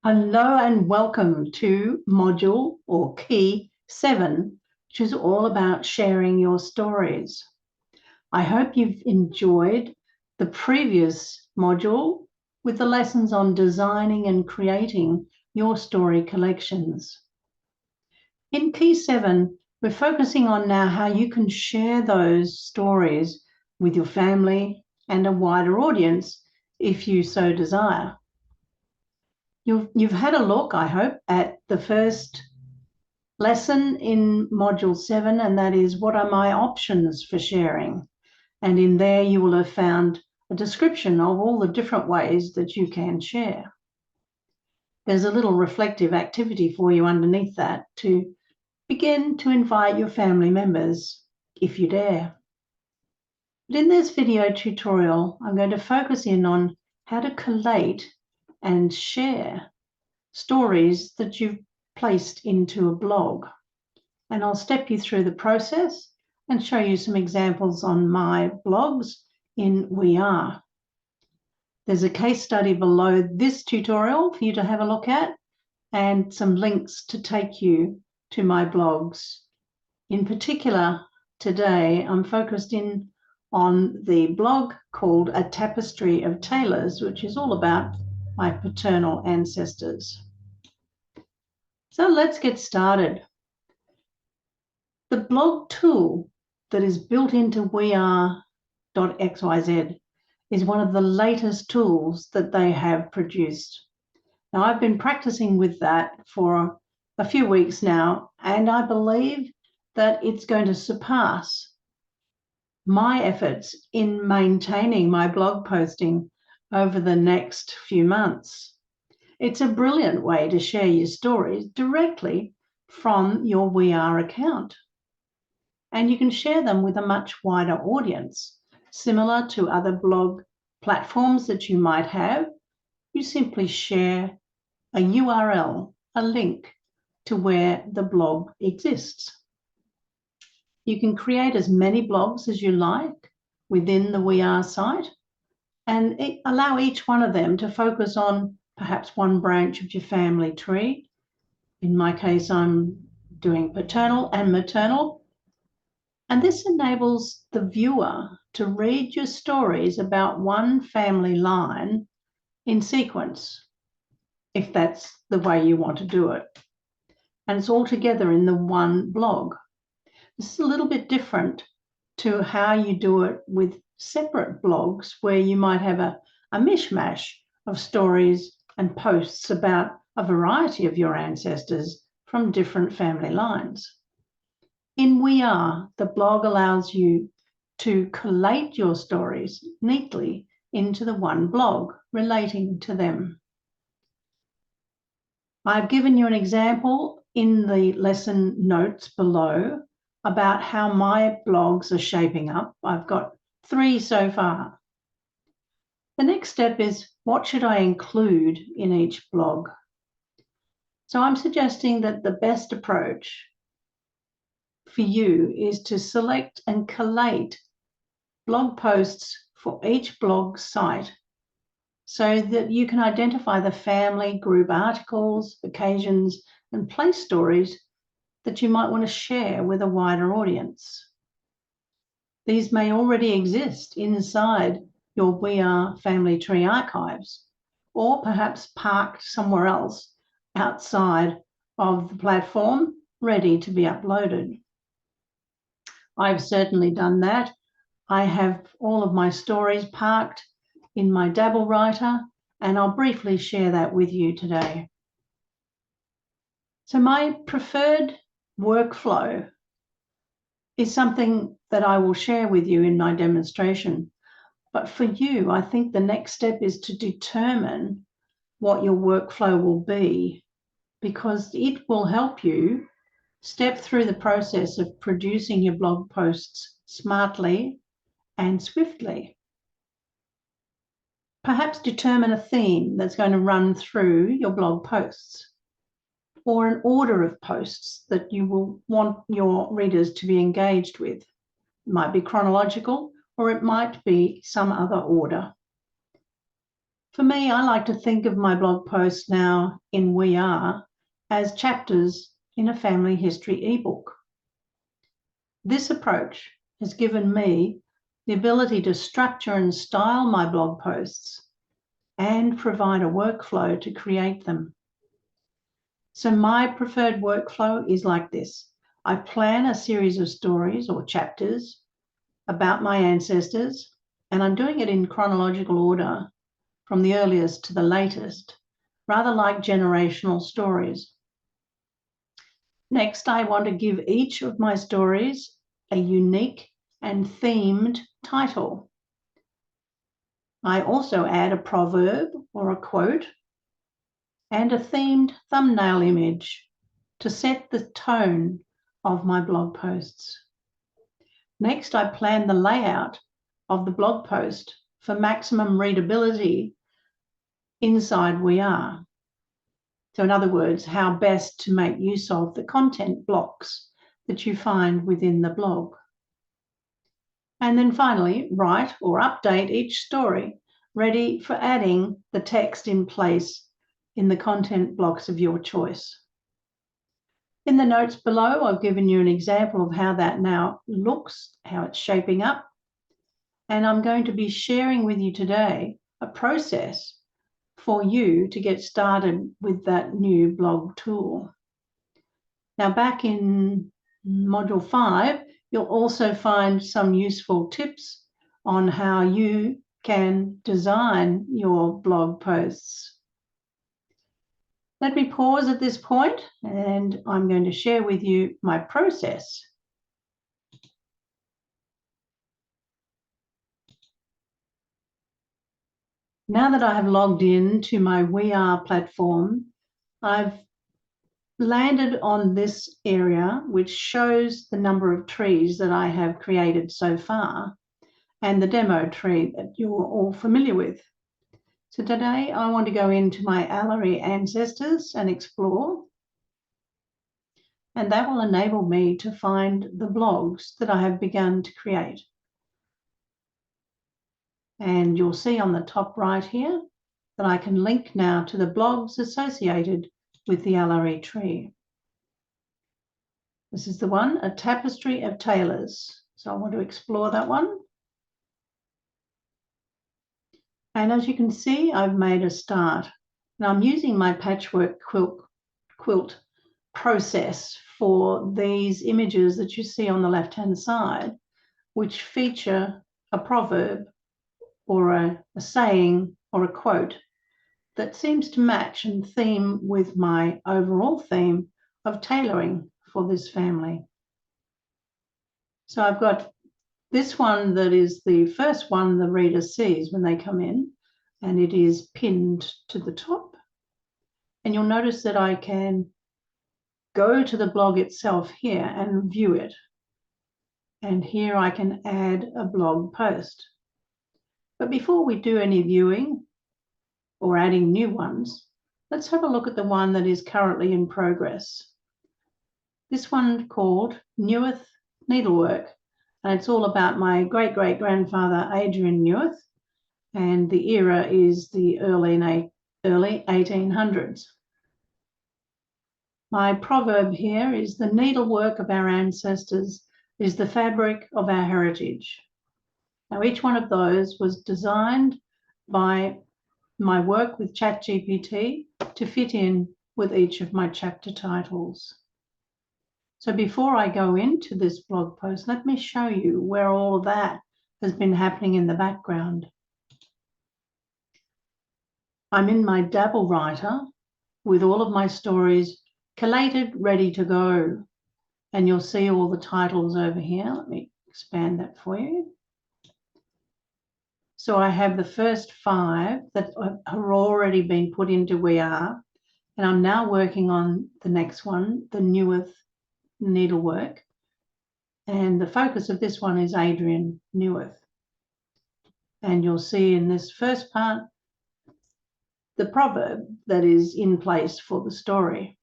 Hello and welcome to module or key 7, which is all about sharing your stories. I hope you've enjoyed the previous module with the lessons on designing and creating your story collections. In key 7, we're focusing on now how you can share those stories with your family and a wider audience if you so desire. You've had a look, I hope, at the first lesson in module 7, and that is what are my options for sharing? And in there you will have found a description of all the different ways that you can share. There's a little reflective activity for you underneath that to begin to invite your family members if you dare. But in this video tutorial, I'm going to focus in on how to collate and share stories that you've placed into a blog. And I'll step you through the process and show you some examples on my blogs in WeAre. There's a case study below this tutorial for you to have a look at and some links to take you to my blogs. In particular, today I'm focused in on the blog called A Tapestry of Tailors, which is all about my paternal ancestors. So let's get started. The blog tool that is built into WeAre.xyz is one of the latest tools that they have produced. Now, I've been practicing with that for a few weeks now, and I believe that it's going to surpass my efforts in maintaining my blog posting over the next few months. It's a brilliant way to share your stories directly from your WeAre account. And you can share them with a much wider audience. Similar to other blog platforms that you might have, you simply share a URL, a link to where the blog exists. You can create as many blogs as you like within the WeAre site and allow each one of them to focus on perhaps one branch of your family tree. In my case, I'm doing paternal and maternal. And this enables the viewer to read your stories about one family line in sequence, if that's the way you want to do it. And it's all together in the one blog. This is a little bit different to how you do it with separate blogs where you might have a mishmash of stories and posts about a variety of your ancestors from different family lines. In WeAre, the blog allows you to collate your stories neatly into the one blog relating to them. I've given you an example in the lesson notes below about how my blogs are shaping up. I've got 3 so far. The next step is, what should I include in each blog? So I'm suggesting that the best approach for you is to select and collate blog posts for each blog site so that you can identify the family, group articles, occasions, and place stories that you might want to share with a wider audience. These may already exist inside your WeAre family tree archives, or perhaps parked somewhere else outside of the platform, ready to be uploaded. I've certainly done that. I have all of my stories parked in my Dabble writer, and I'll briefly share that with you today. So my preferred workflow is something that I will share with you in my demonstration. But for you, I think the next step is to determine what your workflow will be, because it will help you step through the process of producing your blog posts smartly and swiftly. Perhaps determine a theme that's going to run through your blog posts, or an order of posts that you will want your readers to be engaged with. It might be chronological, or it might be some other order. For me, I like to think of my blog posts now in WeAre as chapters in a family history ebook. This approach has given me the ability to structure and style my blog posts and provide a workflow to create them. So my preferred workflow is like this. I plan a series of stories or chapters about my ancestors, and I'm doing it in chronological order from the earliest to the latest, rather like generational stories. Next, I want to give each of my stories a unique and themed title. I also add a proverb or a quote and a themed thumbnail image to set the tone of my blog posts. Next, I plan the layout of the blog post for maximum readability inside WeAre. So in other words, how best to make use of the content blocks that you find within the blog. And then finally, write or update each story, ready for adding the text in place in the content blocks of your choice. In the notes below, I've given you an example of how that now looks, how it's shaping up. And I'm going to be sharing with you today a process for you to get started with that new blog tool. Now, back in Module 5, you'll also find some useful tips on how you can design your blog posts. Let me pause at this point, and I'm going to share with you my process. Now that I have logged in to my WeAre platform, I've landed on this area, which shows the number of trees that I have created so far and the demo tree that you're all familiar with. So today I want to go into my Gallery Ancestors and explore, and that will enable me to find the blogs that I have begun to create. And you'll see on the top right here that I can link now to the blogs associated with the Gallery tree. This is the one, A Tapestry of Tailors. So I want to explore that one. And as you can see, I've made a start. Now I'm using my patchwork quilt process for these images that you see on the left-hand side, which feature a proverb or a saying or a quote that seems to match and theme with my overall theme of tailoring for this family. So I've got this one that is the first one the reader sees when they come in, and it is pinned to the top. And you'll notice that I can go to the blog itself here and view it. And here I can add a blog post. But before we do any viewing or adding new ones, let's have a look at the one that is currently in progress. This one called Newith Needlework, and it's all about my great-great-grandfather Adrian Newith, and the era is the early 1800s. My proverb here is the needlework of our ancestors is the fabric of our heritage. Now, each one of those was designed by my work with ChatGPT to fit in with each of my chapter titles. So before I go into this blog post, let me show you where all of that has been happening in the background. I'm in my Dabble writer with all of my stories collated, ready to go. And you'll see all the titles over here. Let me expand that for you. So I have the first 5 that have already been put into WeAre, and I'm now working on the next one, the Newith Needlework. And the focus of this one is Adrian Newith. And you'll see in this first part, the proverb that is in place for the story.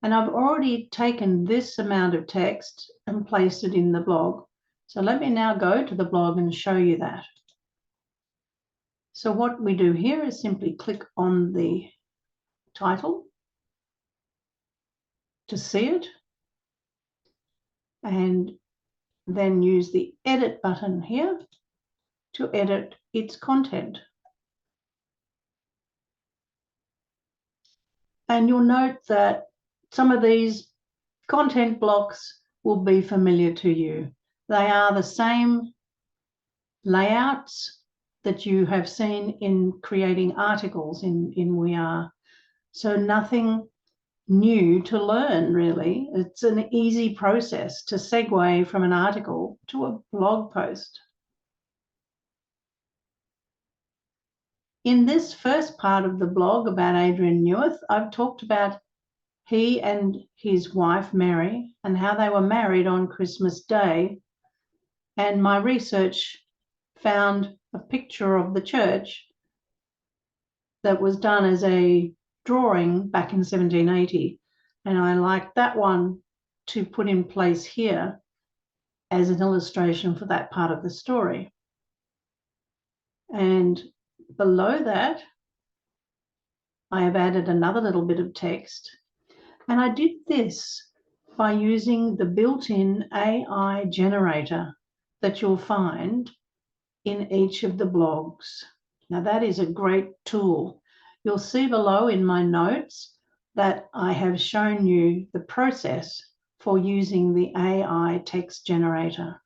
And I've already taken this amount of text and placed it in the blog. So let me now go to the blog and show you that. So what we do here is simply click on the title to see it, and then use the edit button here to edit its content. And you'll note that some of these content blocks will be familiar to you. They are the same layouts that you have seen in creating articles in WeAre. So nothing new to learn, really. It's an easy process to segue from an article to a blog post. In this first part of the blog about Adrian Newith, I've talked about he and his wife, Mary, and how they were married on Christmas Day. And my research found a picture of the church that was done as a drawing back in 1780. And I like that one to put in place here as an illustration for that part of the story. And below that, I have added another little bit of text. And I did this by using the built-in AI generator that you'll find in each of the blogs. Now that is a great tool. You'll see below in my notes that I have shown you the process for using the AI text generator.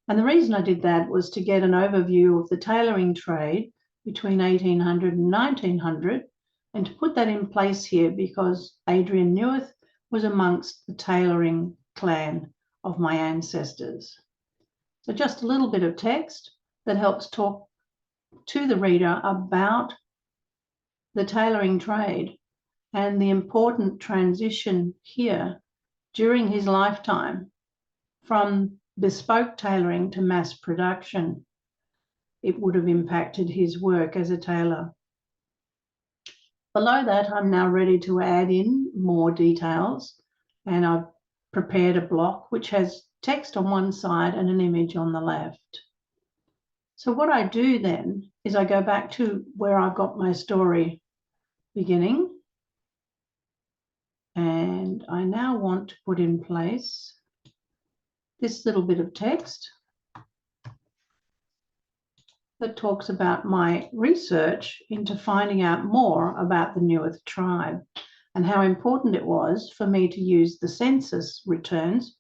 And the reason I did that was to get an overview of the tailoring trade between 1800 and 1900, and to put that in place here because Adrian Newith was amongst the tailoring clan of my ancestors. So just a little bit of text that helps talk to the reader about the tailoring trade and the important transition here during his lifetime from bespoke tailoring to mass production. It would have impacted his work as a tailor. Below that, I'm now ready to add in more details, and I've prepared a block which has text on one side and an image on the left. So what I do then is I go back to where I've got my story beginning, and I now want to put in place this little bit of text that talks about my research into finding out more about the Newith tribe and how important it was for me to use the census returns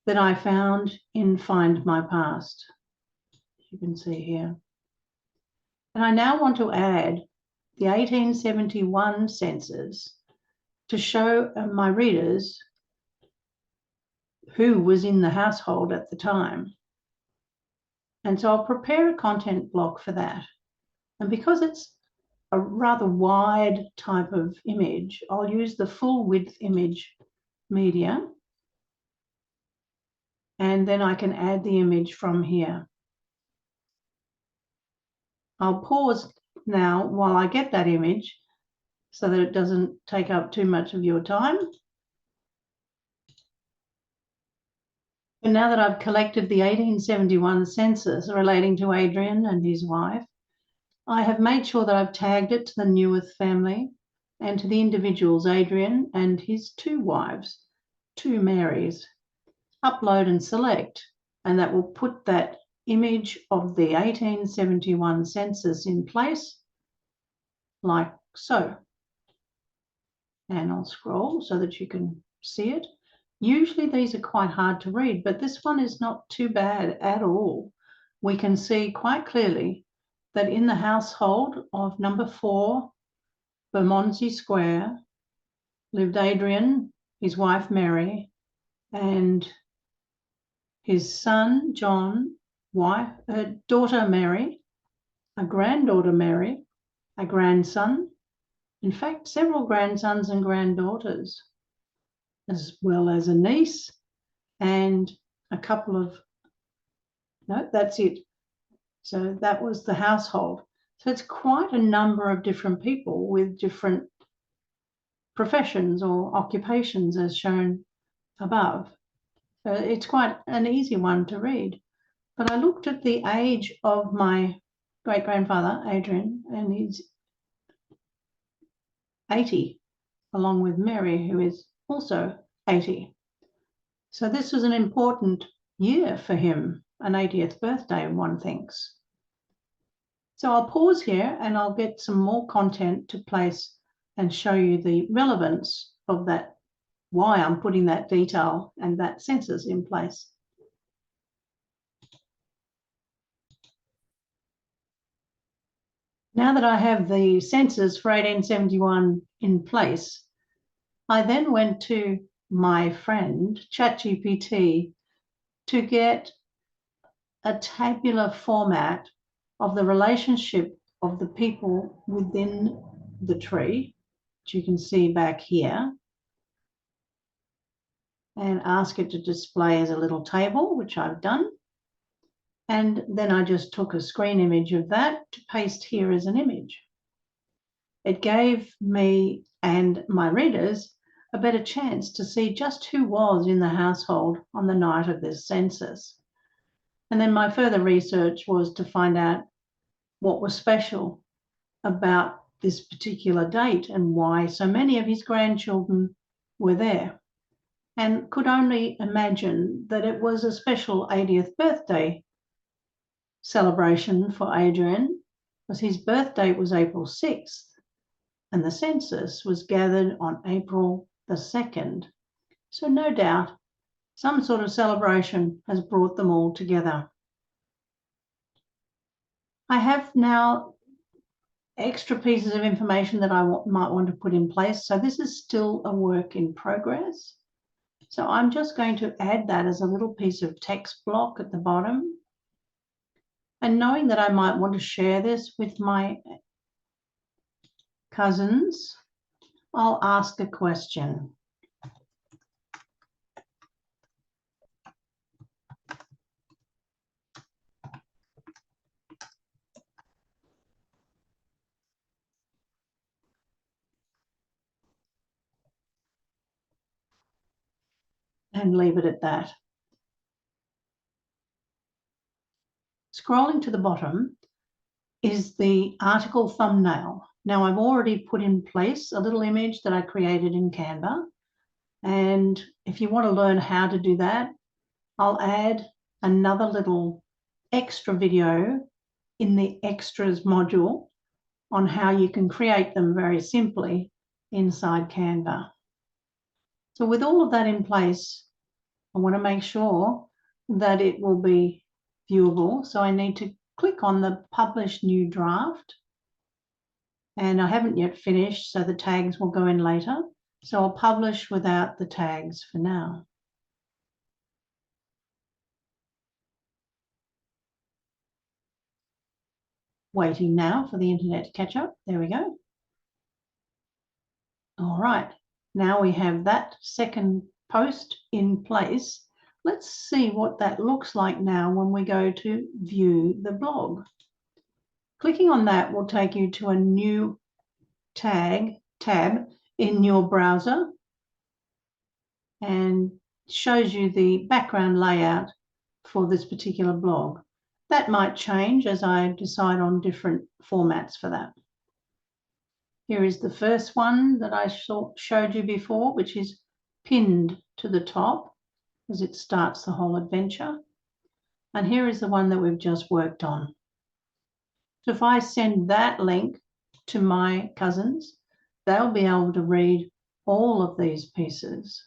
that I found in Find My Past. You can see here. And I now want to add the 1871 census to show my readers who was in the household at the time. And so I'll prepare a content block for that. And because it's a rather wide type of image, I'll use the full width image media, and then I can add the image from here. I'll pause now while I get that image so that it doesn't take up too much of your time. And now that I've collected the 1871 census relating to Adrian and his wife, I have made sure that I've tagged it to the Newith family and to the individuals, Adrian and his two wives, two Marys. Upload and select, and that will put that image of the 1871 census in place like so. And I'll scroll so that you can see it. Usually these are quite hard to read, but this one is not too bad at all. We can see quite clearly that in the household of number 4, Bermondsey Square, lived Adrian, his wife Mary, and his son John, daughter Mary, a granddaughter Mary, a grandson, in fact, several grandsons and granddaughters, as well as a niece and a couple of, no, that's it. So that was the household. So it's quite a number of different people with different professions or occupations as shown above. It's quite an easy one to read. But I looked at the age of my great-grandfather, Adrian, and he's 80, along with Mary, who is also 80. So this was an important year for him, an 80th birthday, one thinks. So I'll pause here and I'll get some more content to place and show you the relevance of that, why I'm putting that detail and that census in place. Now that I have the census for 1871 in place, I then went to my friend ChatGPT to get a tabular format of the relationship of the people within the tree, which you can see back here, and ask it to display as a little table, which I've done. And then I just took a screen image of that to paste here as an image. It gave me and my readers a better chance to see just who was in the household on the night of this census. And then my further research was to find out what was special about this particular date and why so many of his grandchildren were there, and could only imagine that it was a special 80th birthday celebration for Adrian, because his birthday was April 6th and the census was gathered on April the 2nd. So no doubt some sort of celebration has brought them all together. I have now extra pieces of information that I might want to put in place. So this is still a work in progress. So I'm just going to add that as a little piece of text block at the bottom. And knowing that I might want to share this with my cousins, I'll ask a question. And leave it at that. Scrolling to the bottom is the article thumbnail. Now I've already put in place a little image that I created in Canva. And if you want to learn how to do that, I'll add another little extra video in the extras module on how you can create them very simply inside Canva. So with all of that in place, I want to make sure that it will be viewable. So I need to click on the Publish New Draft. And I haven't yet finished, so the tags will go in later. So I'll publish without the tags for now. Waiting now for the internet to catch up. There we go. All right, now we have that second post in place. Let's see what that looks like now when we go to view the blog. Clicking on that will take you to a new tab in your browser and shows you the background layout for this particular blog. That might change as I decide on different formats for that. Here is the first one that I showed you before, which is pinned to the top as it starts the whole adventure. And here is the one that we've just worked on. So if I send that link to my cousins, they'll be able to read all of these pieces.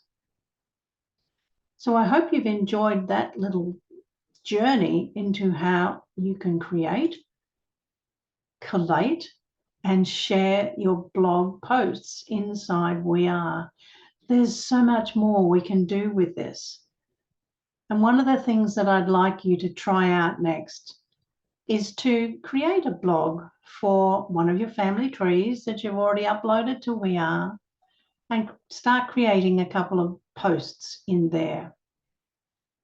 So I hope you've enjoyed that little journey into how you can create, collate, and share your blog posts inside WeAre. There's so much more we can do with this. And one of the things that I'd like you to try out next is to create a blog for one of your family trees that you've already uploaded to WeAre and start creating a couple of posts in there.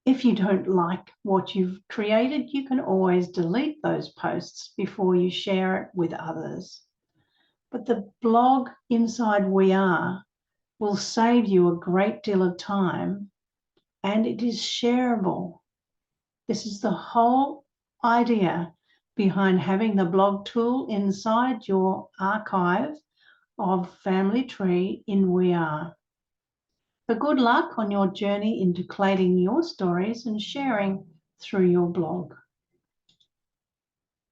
If you don't like what you've created, you can always delete those posts before you share it with others. But the blog inside WeAre will save you a great deal of time, and it is shareable. This is the whole idea, behind having the blog tool inside your archive of family tree in WeAre. So good luck on your journey into collating your stories and sharing through your blog.